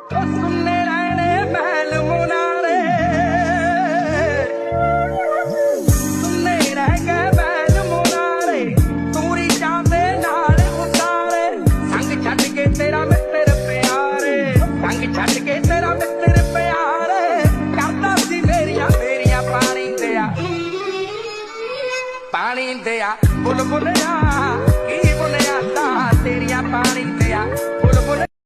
सुनने रहने महल मुनारे, सुनने रह गए महल मुनारे, तूरी चांदे नाल उतारे। संग छड्ड के तेरा मित्र प्यारे, संग छड्ड के तेरा मित्र प्यारे, करदा सी मेरिया मेरिया पानी दिया, पानी दिया बुलबुलिया की बुनिया तेरिया पानी दिया बुलबुल।